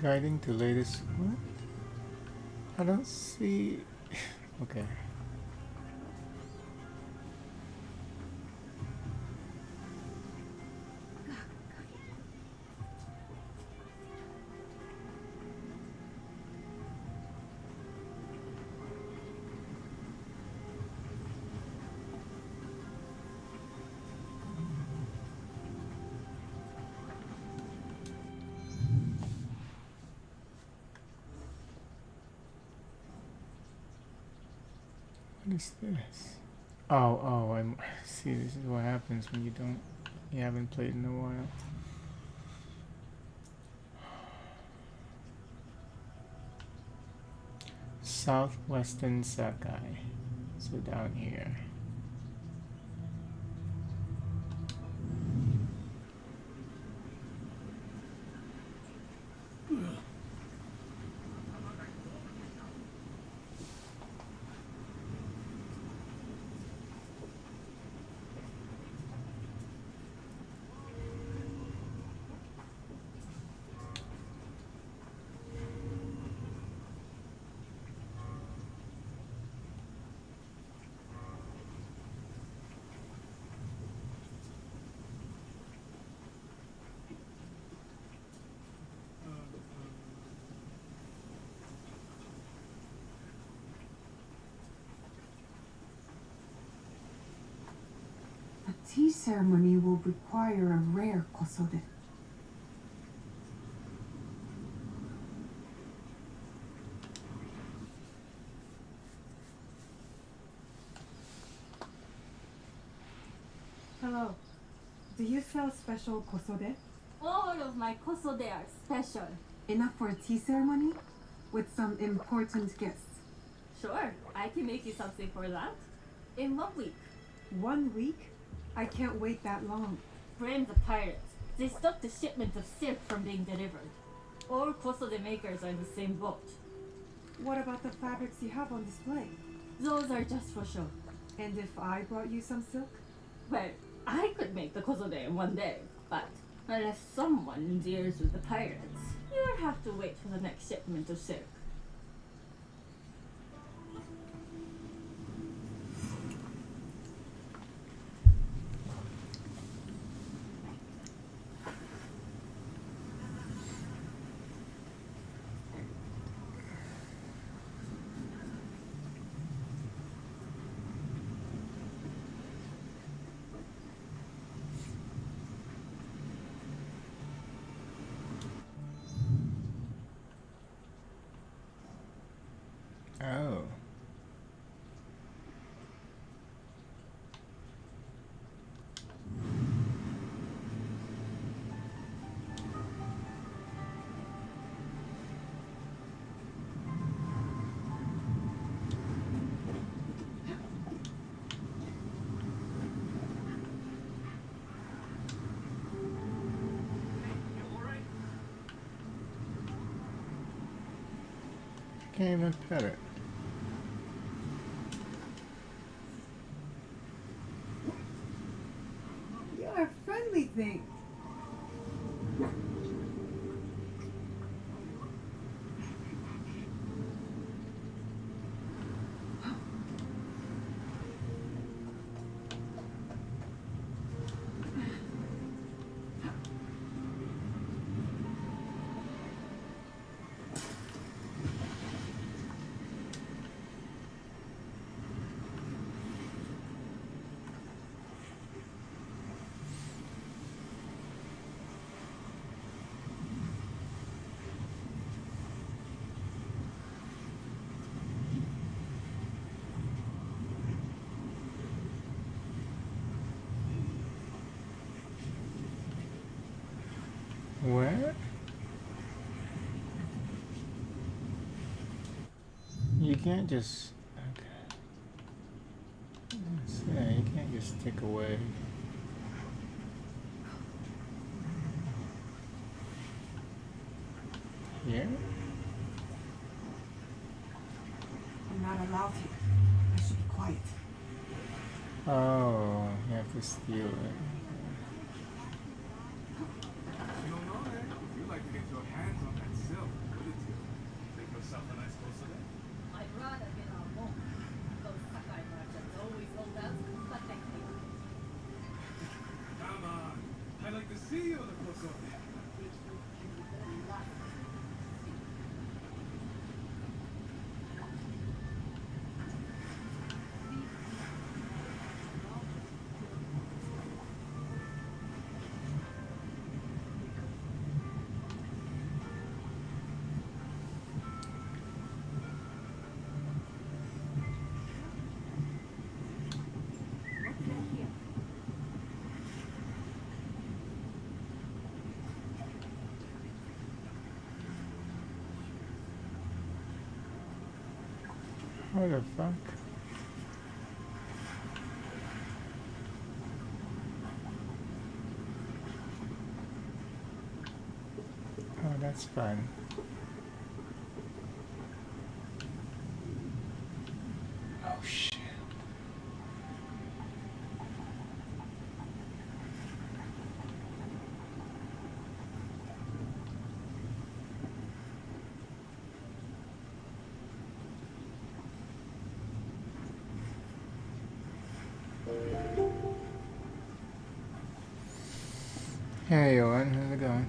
Guiding to latest. What? I don't see. Okay. What is this? Oh, I'm see. This is what happens when you haven't played in a while. Southwestern Sakai. So down here. Tea ceremony will require a rare kosode. Hello. Do you sell special kosode? All of my kosode are special. Enough for a tea ceremony? With some important guests. Sure, I can make you something for that. In 1 week. 1 week? I can't wait that long. Blame the pirates. They stopped the shipment of silk from being delivered. All kosode makers are in the same boat. What about the fabrics you have on display? Those are just for show. And if I brought you some silk? Well, I could make the kosode in 1 day, but unless someone deals with the pirates, you'll have to wait for the next shipment of silk. Oh. Can't even pet it. You're a friendly thing. Where? You can't just. Okay. Yeah, you can't just take away. Here? I'm not allowed here. I should be quiet. Oh, you have to steal it. You don't know that. If you like to get your hands on that silk. What the fuck? Oh, that's fun. Oh shit. Hey, Owen, how's it going?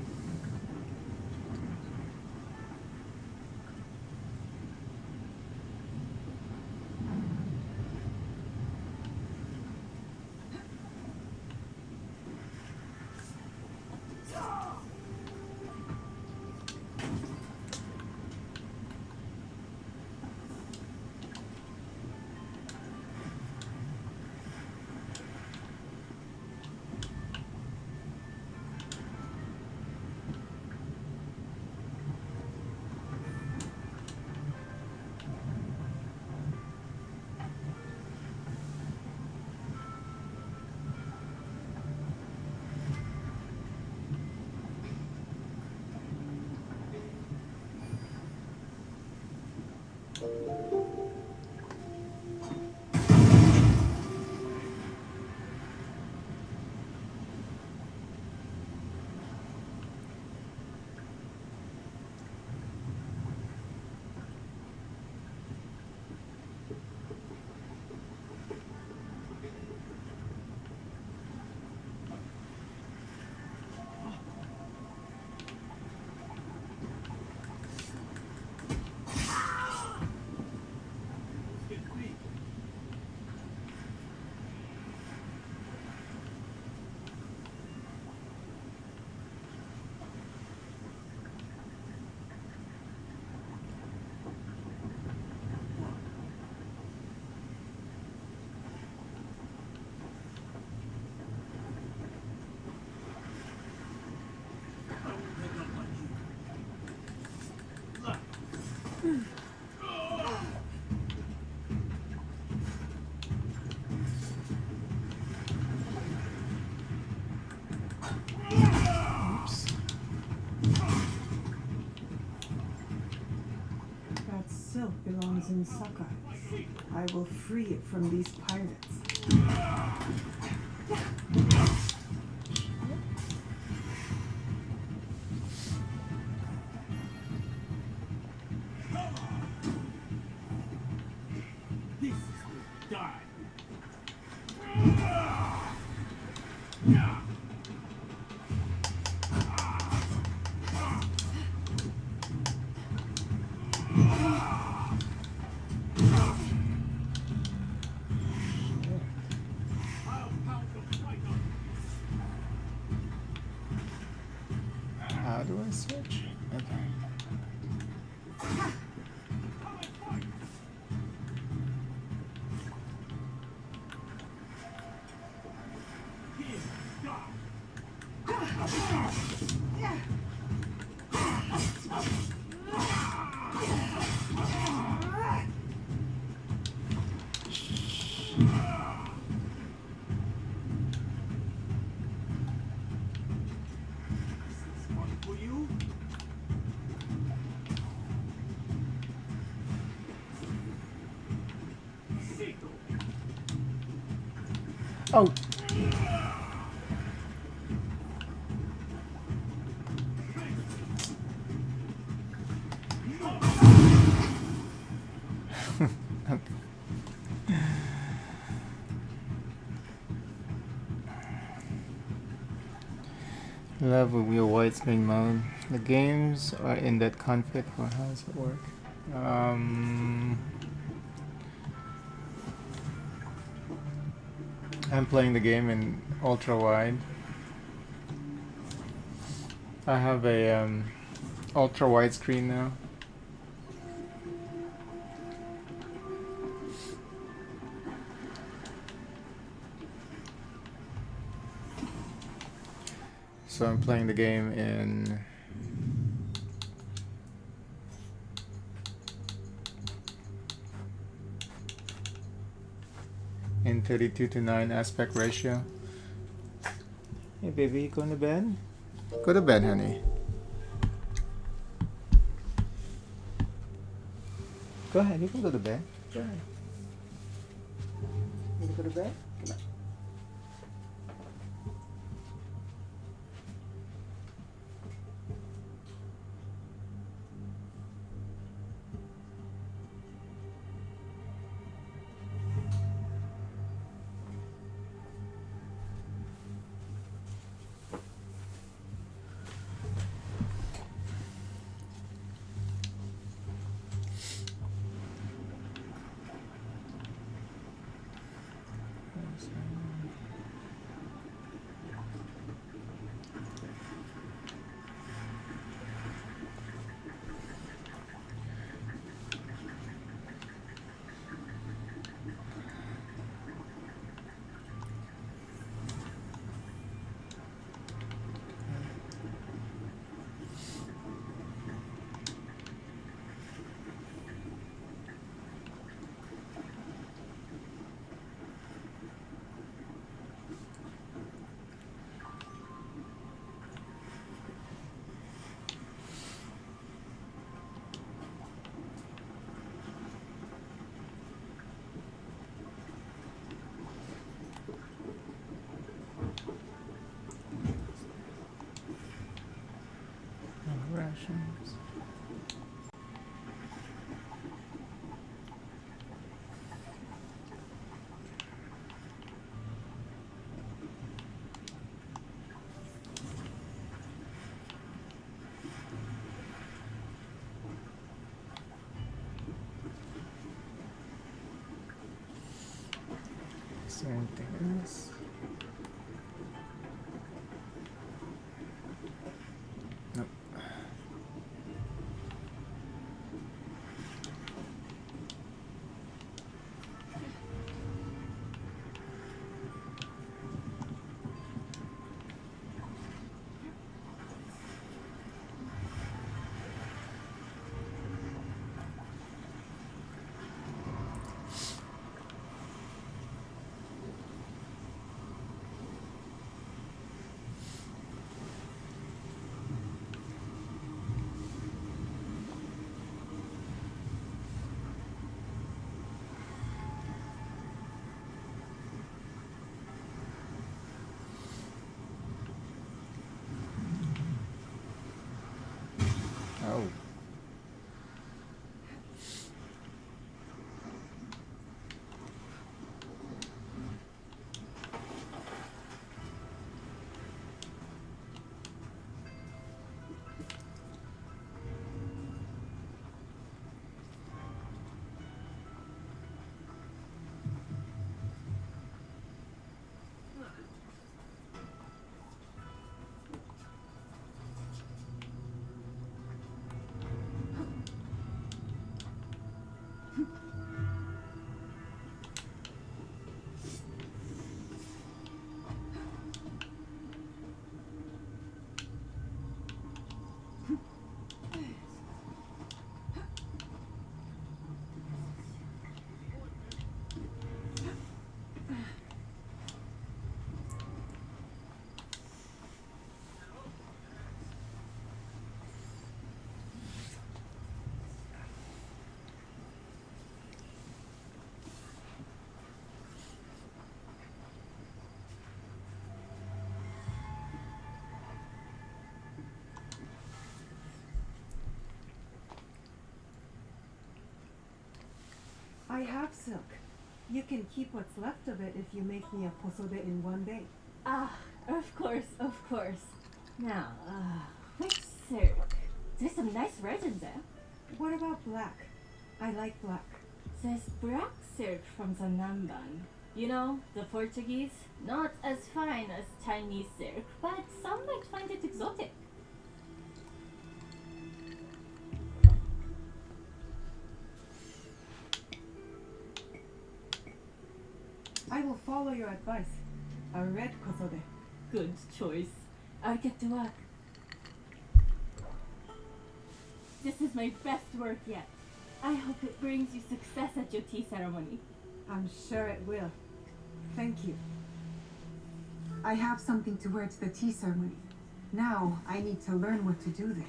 Oops. That silk belongs in Sakai. I will free it from these pirates. How do I switch? Okay. Oh. Level wheel widescreen mode. The games are in that config, or how does it work? I'm playing the game in ultra wide. I have a ultra wide screen now. So I'm playing the game in 32:9 aspect ratio. Hey baby, you going to bed? Go to bed, honey. Go ahead, you can go to bed. Go ahead. You want to go to bed? Come on. Rations. Is there anything else? Nope. Oh. I have silk. You can keep what's left of it if you make me a posode in one day. Ah, of course, of course. Now, which silk? There's some nice red in there. What about black? I like black. There's black silk from the Namban. You know, the Portuguese. Not as fine as Chinese silk, but some might find it exotic. I will follow your advice. A red kozode. Good choice. I'll get to work. This is my best work yet. I hope it brings you success at your tea ceremony. I'm sure it will. Thank you. I have something to wear to the tea ceremony. Now I need to learn what to do there.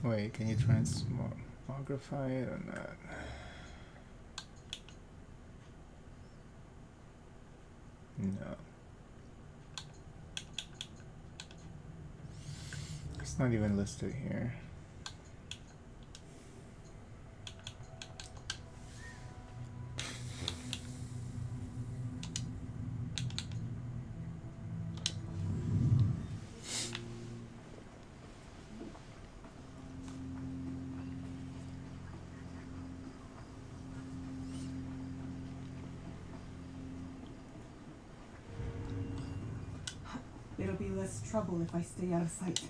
Wait, can you transmogrify it or not? No. It's not even listed here. It'll be less trouble if I stay out of sight.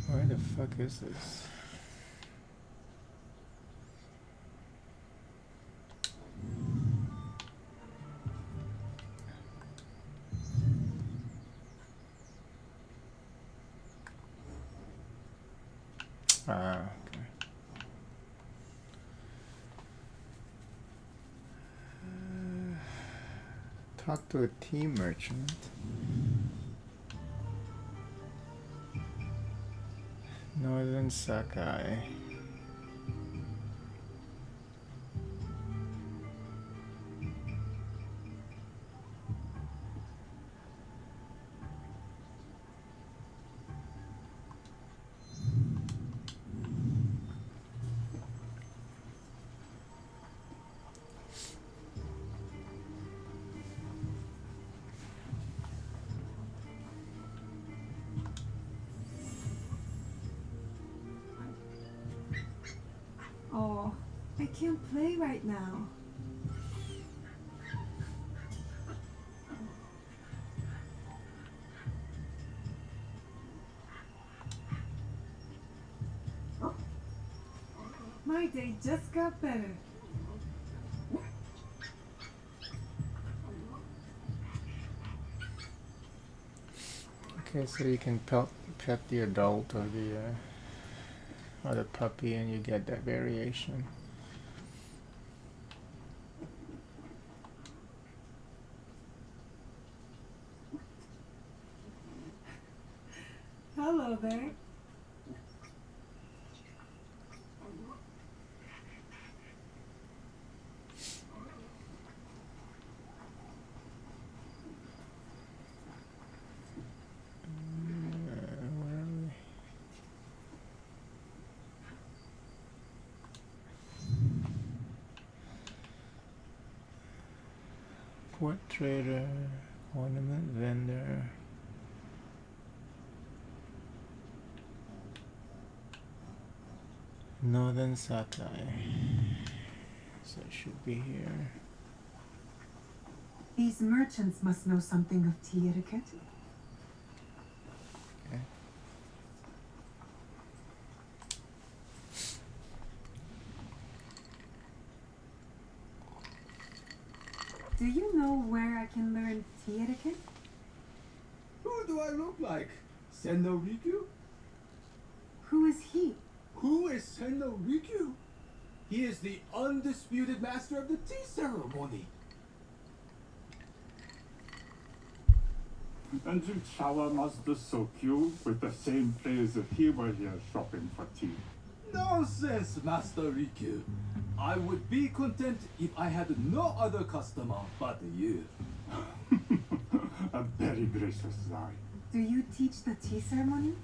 Where the fuck is this? Ah, okay. Talk to a tea merchant. Northern Sakai. Oh, I can't play right now. My day just got better. Okay, so you can pet the adult or the puppy, and you get that variation. Hello there. Where are we? Port trader, ornament vendor. Northern Sakai. So it should be here. These merchants must know something of tea etiquette. Okay. Do you know where I can learn tea etiquette? Who do I look like? Senno Rikyu? Who is he? Who is Senno Rikyu? He is the undisputed master of the tea ceremony. And you shower Master Sokyu with the same praise if he were here shopping for tea. Nonsense, Master Rikyu. I would be content if I had no other customer but you. A very gracious lie. Do you teach the tea ceremony?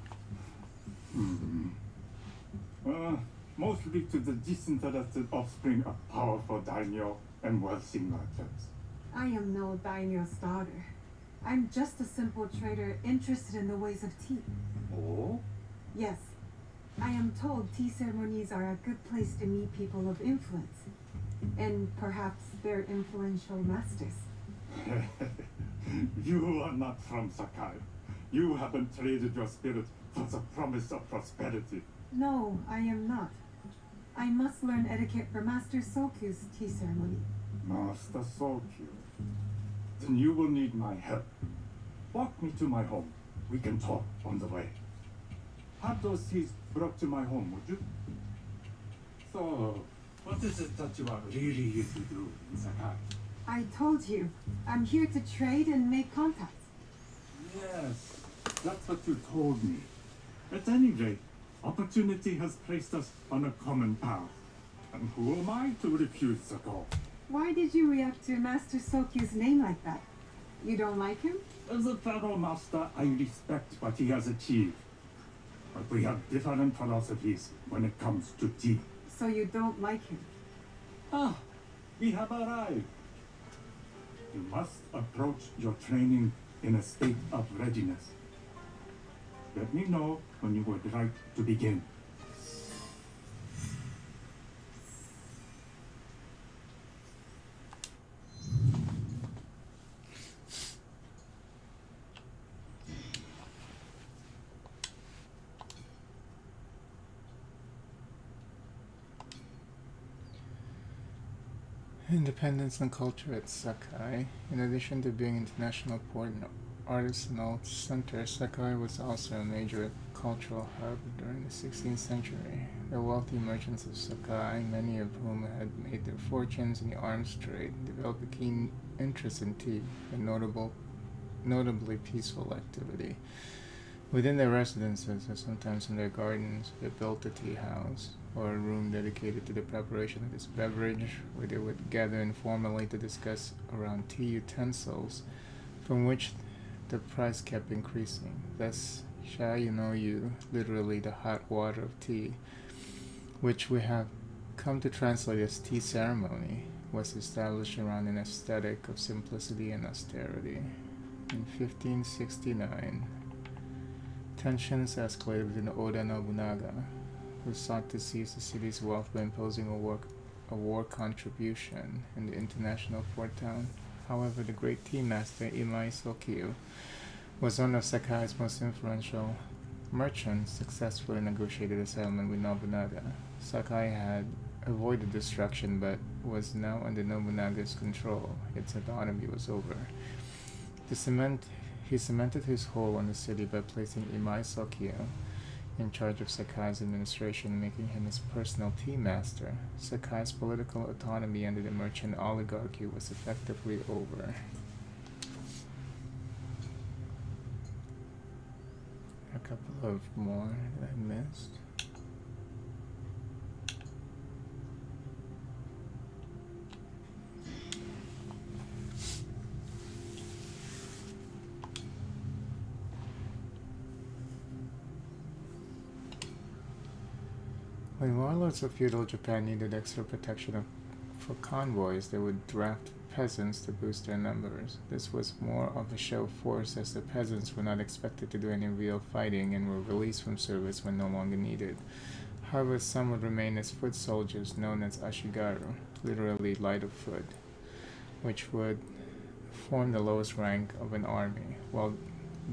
Mostly to the disinterested offspring of powerful daimyo and wealthy merchants. I am no daimyo's daughter. I'm just a simple trader interested in the ways of tea. Oh? Yes, I am told tea ceremonies are a good place to meet people of influence. And perhaps their influential masters. You are not from Sakai. You haven't traded your spirit for the promise of prosperity. No, I am not. I must learn etiquette for Master Sokyu's tea ceremony. Master Sokyu. Then you will need my help. Walk me to my home. We can talk on the way. Have those teas brought to my home, would you? So, what is it that you are really here to do in Sakai? I told you, I'm here to trade and make contacts. Yes, that's what you told me. At any rate, opportunity has placed us on a common path. And who am I to refuse the call? Why did you react to Master Sokyu's name like that? You don't like him? As a fellow master, I respect what he has achieved. But we have different philosophies when it comes to tea. So you don't like him? Ah, we have arrived. You must approach your training in a state of readiness. Let me know when you would like to begin. Independence and culture at Sakai. In addition to being international port and artisanal center, Sakai was also a major cultural hub during the 16th century. The wealthy merchants of Sakai, many of whom had made their fortunes in the arms trade, developed a keen interest in tea, a notably peaceful activity. Within their residences, or sometimes in their gardens, they built a tea house, or a room dedicated to the preparation of this beverage, where they would gather informally to discuss around tea utensils, from which the price kept increasing. Thus, Sha-you-no-yu, literally the hot water of tea, which we have come to translate as tea ceremony, was established around an aesthetic of simplicity and austerity. In 1569, tensions escalated within Oda Nobunaga, who sought to seize the city's wealth by imposing a war contribution in the international port town. However, the great tea master Imai Sokyu was one of Sakai's most influential merchants, successfully negotiated a settlement with Nobunaga. Sakai had avoided destruction but was now under Nobunaga's control. Its autonomy was over. He cemented his hold on the city by placing Imai Sokyu in charge of Sakai's administration, making him his personal tea master. Sakai's political autonomy under the merchant oligarchy was effectively over. A couple of more that I missed. When warlords of feudal Japan needed extra protection for convoys, they would draft peasants to boost their numbers. This was more of a show of force, as the peasants were not expected to do any real fighting and were released from service when no longer needed. However, some would remain as foot soldiers known as ashigaru, literally light of foot, which would form the lowest rank of an army. While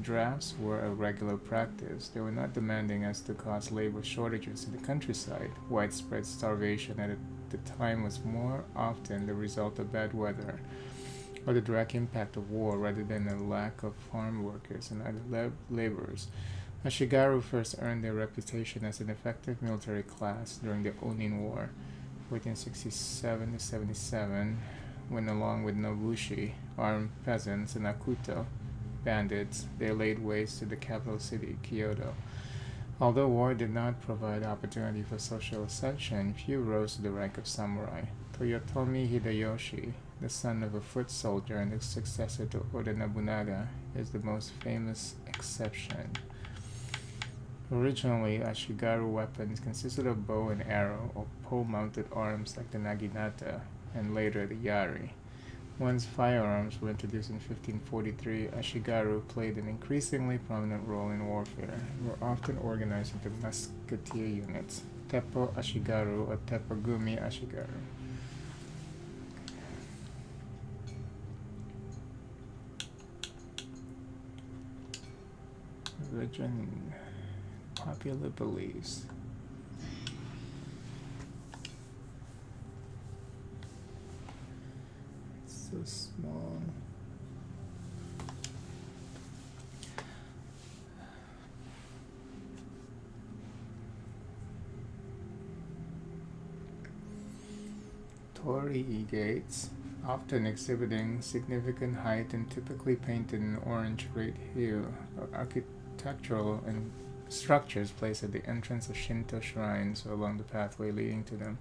drafts were a regular practice, they were not demanding as to cause labor shortages in the countryside. Widespread starvation at the time was more often the result of bad weather or the direct impact of war rather than a lack of farm workers and other laborers. Ashigaru first earned their reputation as an effective military class during the Onin War, 1467 to 77, when along with Nobushi, armed peasants, and Akuto, bandits, they laid waste to the capital city, Kyoto. Although war did not provide opportunity for social ascension, few rose to the rank of samurai. Toyotomi Hideyoshi, the son of a foot soldier and the successor to Oda Nobunaga, is the most famous exception. Originally, ashigaru weapons consisted of bow and arrow or pole-mounted arms like the naginata, and later the yari. Once firearms were introduced in 1543, ashigaru played an increasingly prominent role in warfare and were often organized into musketeer units, teppo ashigaru or teppogumi ashigaru. Religion, popular beliefs. So small. Torii gates, often exhibiting significant height and typically painted in orange red hue, are architectural and structures placed at the entrance of Shinto shrines or along the pathway leading to them.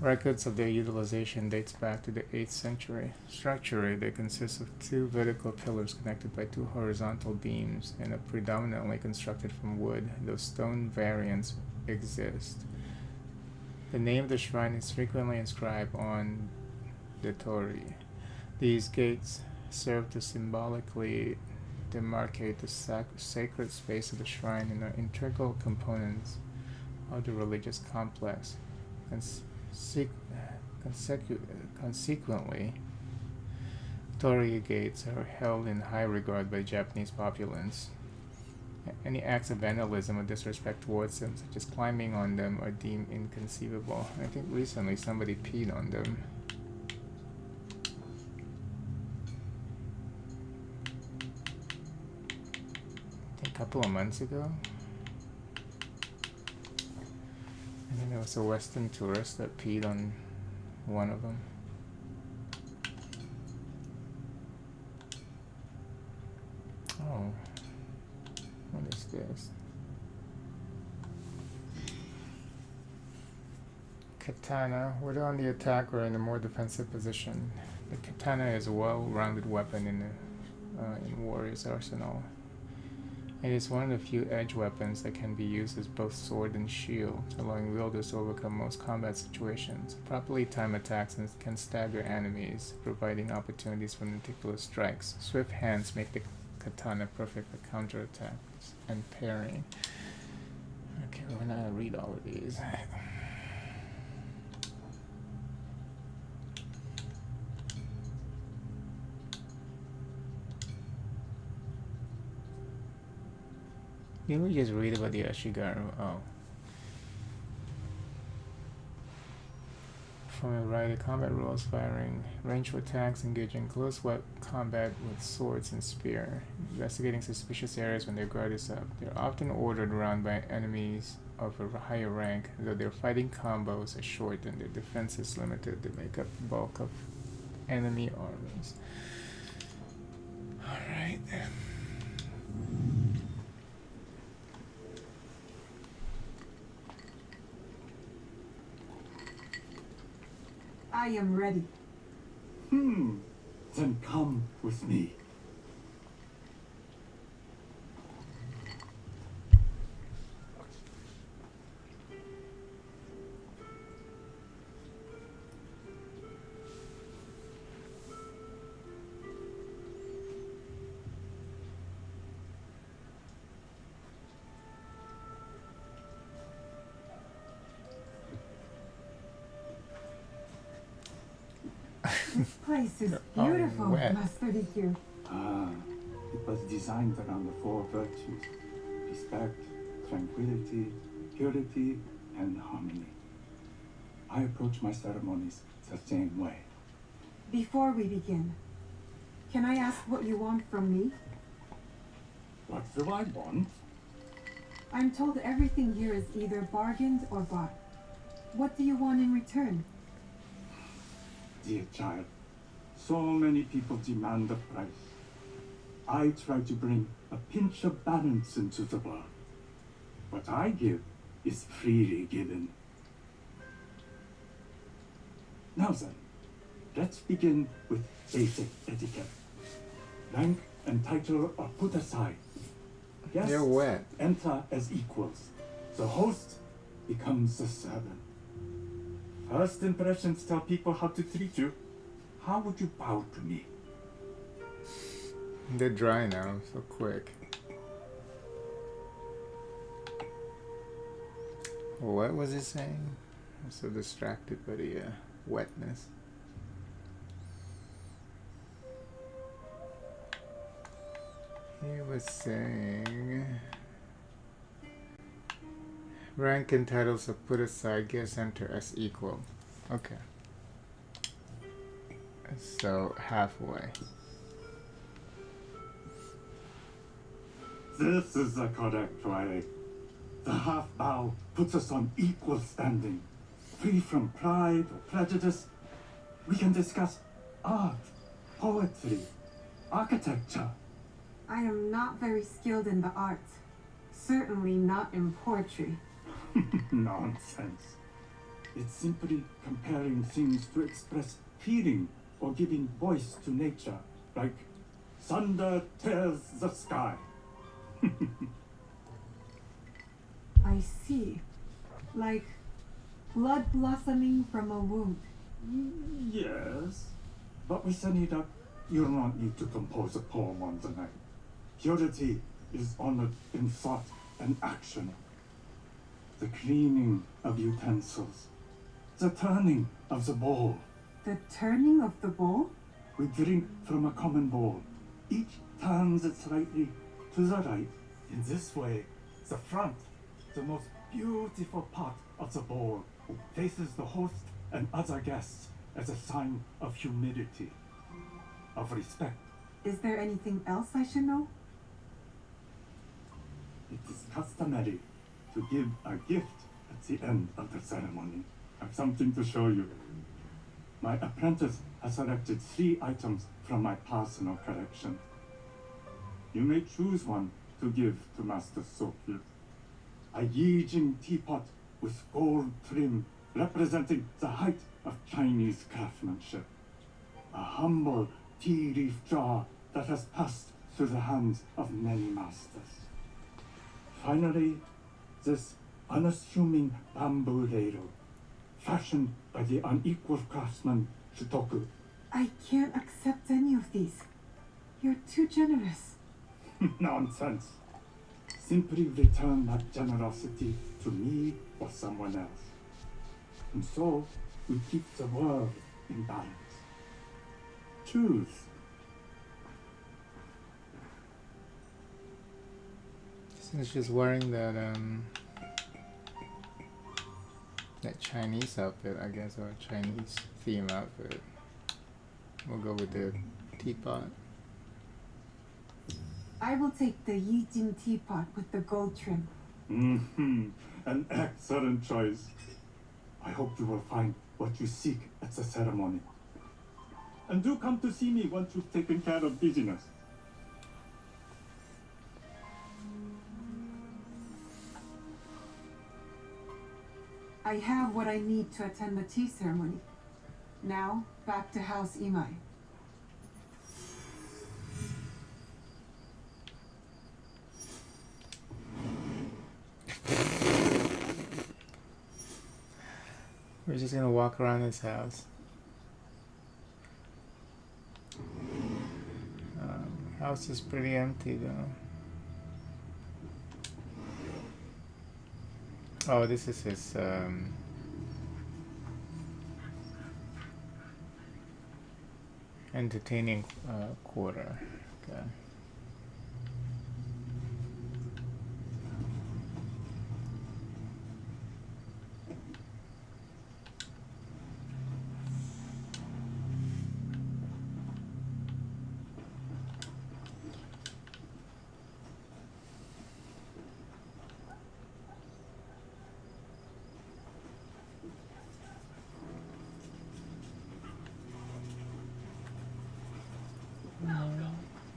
Records of their utilization dates back to the 8th century. Structurally, they consist of two vertical pillars connected by two horizontal beams and are predominantly constructed from wood, though stone variants exist. The name of the shrine is frequently inscribed on the torii. These gates serve to symbolically demarcate the sacred space of the shrine and are integral components of the religious complex. Consequently, torii gates are held in high regard by Japanese populace. Any acts of vandalism or disrespect towards them, such as climbing on them, are deemed inconceivable. I think recently somebody peed on them. I think a couple of months ago. And then there was a Western tourist that peed on one of them. Oh, what is this? Katana. Whether on the attack or in a more defensive position, the katana is a well-rounded weapon in warrior's arsenal. It is one of the few edge weapons that can be used as both sword and shield, allowing wielders to overcome most combat situations. Properly timed attacks can stagger enemies, providing opportunities for meticulous strikes. Swift hands make the katana perfect for counterattacks and parrying. Okay, we're not gonna read all of these. Didn't we just read about the ashigaru? Oh. From a variety of combat rules, firing ranged attacks, engaging close combat with swords and spear, investigating suspicious areas when their guard is up. They're often ordered around by enemies of a higher rank, though their fighting combos are short and their defense is limited. They make up the bulk of enemy armies. Alright. I am ready. Then come with me. place is They're all beautiful, wet. Master Rikyu. Ah, it was designed around the four virtues: respect, tranquility, purity, and harmony. I approach my ceremonies the same way. Before we begin, can I ask what you want from me? What do I want? I'm told everything here is either bargained or bought. What do you want in return? Dear child, so many people demand a price. I try to bring a pinch of balance into the world. What I give is freely given. Now then, let's begin with basic etiquette. Rank and title are put aside. Guests They're wet. enter as equals. The host becomes the servant. First impressions tell people how to treat you. How would you bow to me? They're dry now, so quick. What was he saying? I'm so distracted by the wetness. He was saying rank and titles are put aside, guests enter as equal. Okay. So halfway. This is the correct way. The half bow puts us on equal standing. Free from pride or prejudice, we can discuss art, poetry, architecture. I am not very skilled in the arts. Certainly not in poetry. Nonsense. It's simply comparing things to express feeling or giving voice to nature, like thunder tears the sky. I see. Like blood blossoming from a wound. Yes, but with Sanida, you'll not need to compose a poem on the night. Purity is honored in thought and action. The cleaning of utensils, the turning of the bowl. The turning of the bowl? We drink from a common bowl. Each turns it slightly to the right. In this way, the front, the most beautiful part of the bowl, faces the host and other guests as a sign of humility, of respect. Is there anything else I should know? It is customary to give a gift at the end of the ceremony. I have something to show you. My apprentice has selected 3 items from my personal collection. You may choose one to give to Master Sophie. A Yijing teapot with gold trim representing the height of Chinese craftsmanship. A humble tea leaf jar that has passed through the hands of many masters. Finally, this unassuming bamboo ladle, fashioned by the unequal craftsman Shitoku. I can't accept any of these. You're too generous. Nonsense. Simply return that generosity to me or someone else. And so, we keep the world in balance. Choose. Since she's wearing that that Chinese outfit, I guess, or Chinese theme outfit, we'll go with the teapot. I will take the Yijing teapot with the gold trim. An excellent choice. I hope you will find what you seek at the ceremony. And do come to see me once you've taken care of business. I have what I need to attend the tea ceremony. Now, back to House Imai. We're just gonna walk around this house. House is pretty empty though. Oh, this is his Entertaining quarter. Okay.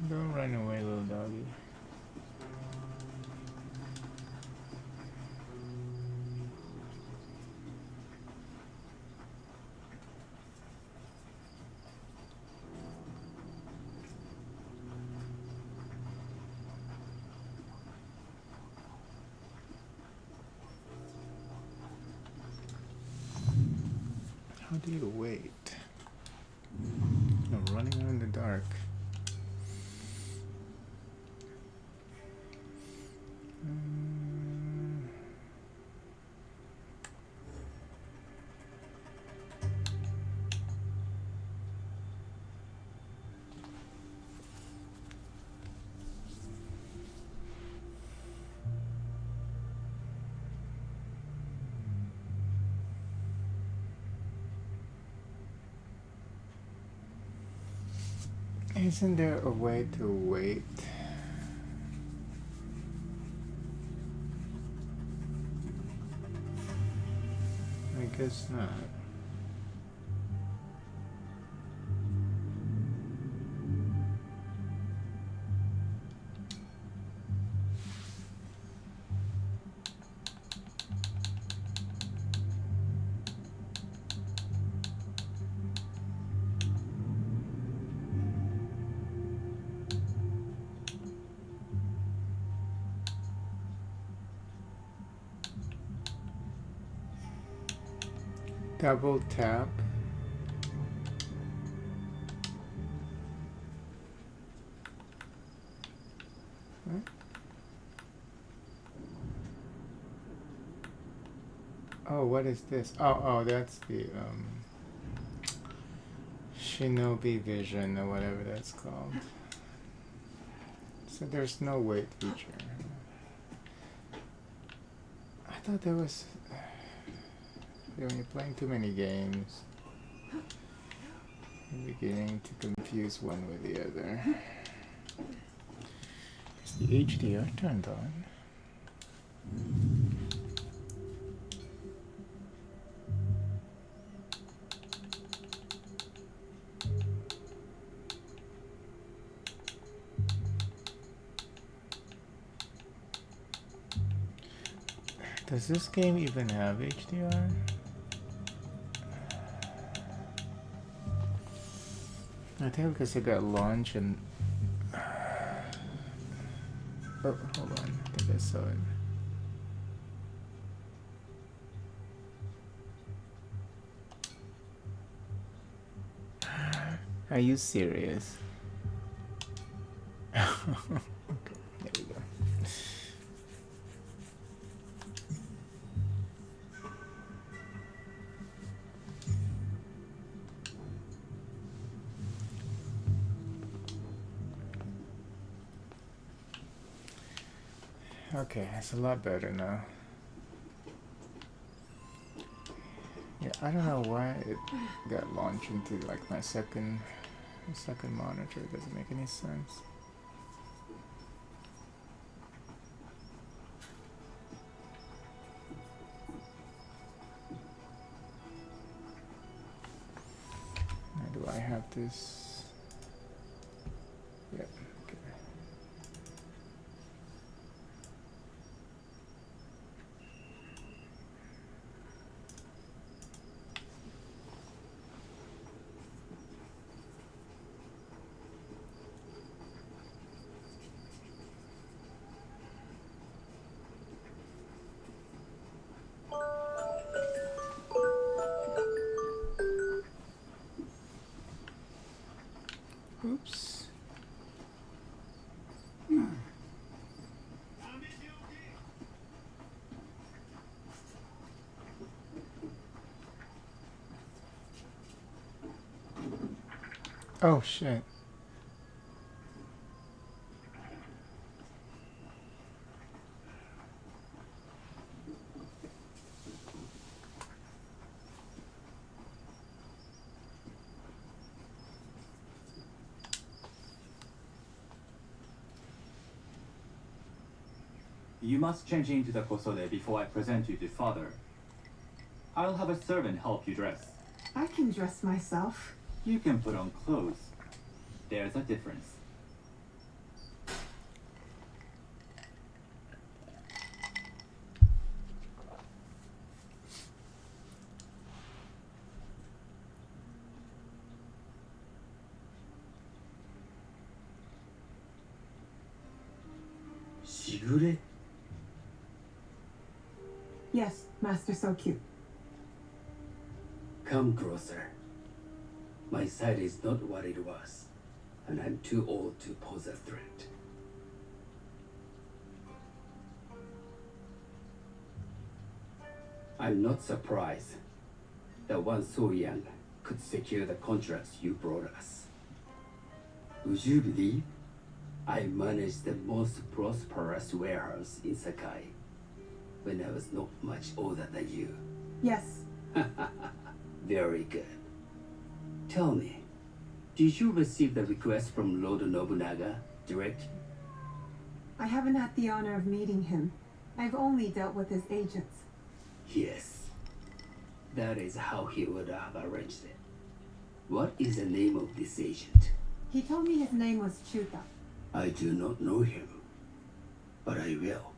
Don't run away, little doggy. How do you wait? No, running out in the dark. Isn't there a way to wait? I guess not. Double tap. Huh? Oh, what is this? Oh, that's the Shinobi Vision or whatever that's called. So there's no wait feature. I thought there was. When you're playing too many games, you're beginning to confuse one with the other. Is the HDR turned on? Does this game even have HDR? I think because it got launched and... Oh, hold on. I think I saw it. Are you serious? Okay, there we go. Okay, it's a lot better now. Yeah, I don't know why it got launched into like my second monitor. It doesn't make any sense. Now, do I have this? Yeah. Okay. Oops. Oh shit. You must change into the kosode before I present you to father. I'll have a servant help you dress. I can dress myself. You can put on clothes. There's a difference. Shigure? Yes, Master So Cute. Come closer. My sight is not what it was, and I'm too old to pose a threat. I'm not surprised that one so young could secure the contracts you brought us. Would you believe I managed the most prosperous warehouse in Sakai when I was not much older than you? Yes. Very good. Tell me, did you receive the request from Lord Nobunaga directly? I haven't had the honor of meeting him. I've only dealt with his agents. Yes. That is how he would have arranged it. What is the name of this agent? He told me his name was Chuta. I do not know him, but I will.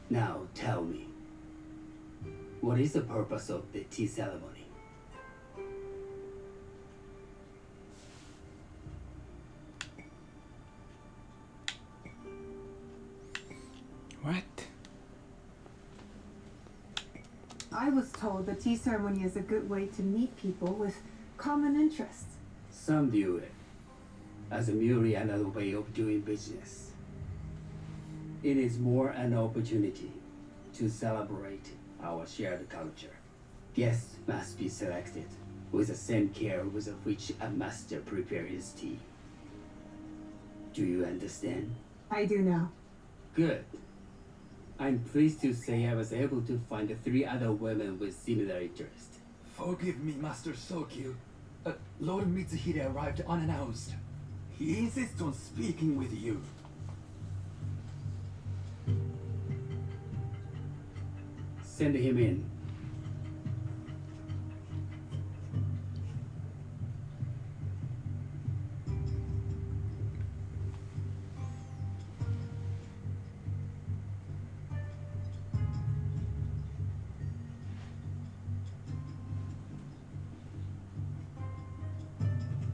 Now tell me, what is the purpose of the tea ceremony? What? I was told the tea ceremony is a good way to meet people with common interests. Some view it as merely another way of doing business. It is more an opportunity to celebrate our shared culture. Guests must be selected with the same care with which a master prepares his tea. Do you understand? I do now. Good. I'm pleased to say I was able to find 3 other women with similar interests. Forgive me, Master Sokyu. Lord Mitsuhide arrived unannounced. He insists on speaking with you. Send him in.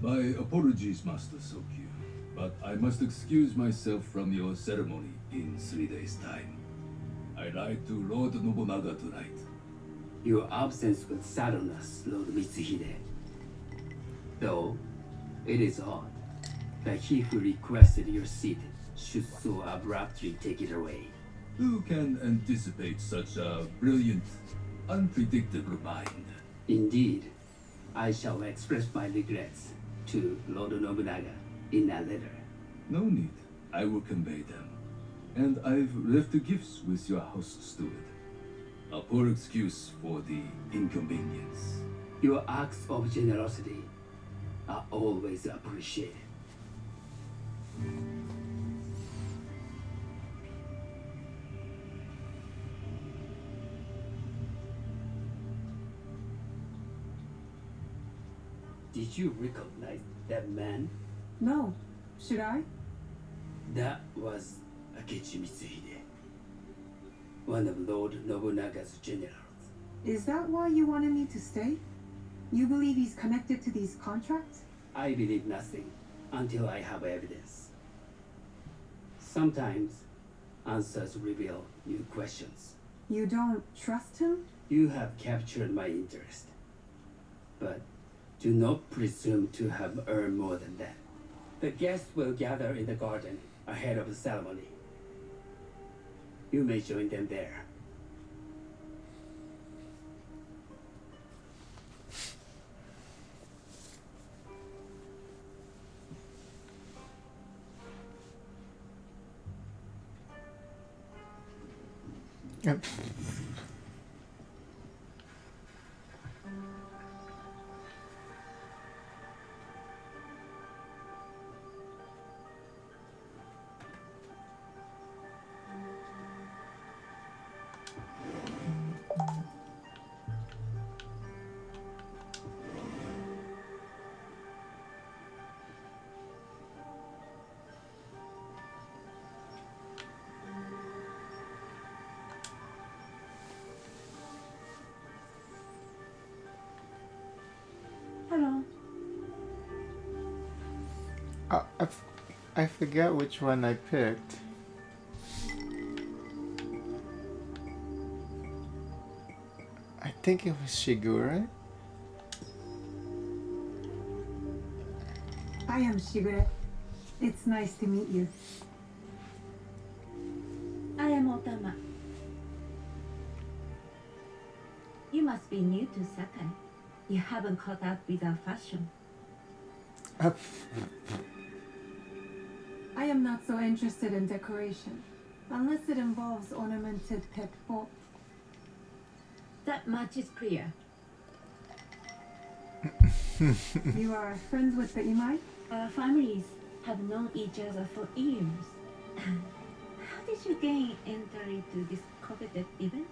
My apologies, Master Sokyu, but I must excuse myself from your ceremony in 3 days' time. I lied to Lord Nobunaga tonight. Your absence would sadden us, Lord Mitsuhide. Though, it is odd that he who requested your seat should so abruptly take it away. Who can anticipate such a brilliant, unpredictable mind? Indeed, I shall express my regrets to Lord Nobunaga in a letter. No need. I will convey them. And I've left the gifts with your house steward. A poor excuse for the inconvenience. Your acts of generosity are always appreciated. Did you recognize that man? No. Should I? That was Akechi Mitsuhide, one of Lord Nobunaga's generals. Is that why you wanted me to stay? You believe he's connected to these contracts? I believe nothing until I have evidence. Sometimes answers reveal new questions. You don't trust him? You have captured my interest, but do not presume to have earned more than that. The guests will gather in the garden ahead of the ceremony. You may join them there. Yep. Hello. I forget which one I picked. I think it was Shigure. I am Shigure. It's nice to meet you. I am Otama. You must be new to Sakai. You haven't caught up with our fashion. I am not so interested in decoration, unless it involves ornamented peppo. That much is clear. You are friends with the Imai? Our families have known each other for years. How did you gain entry to this coveted event?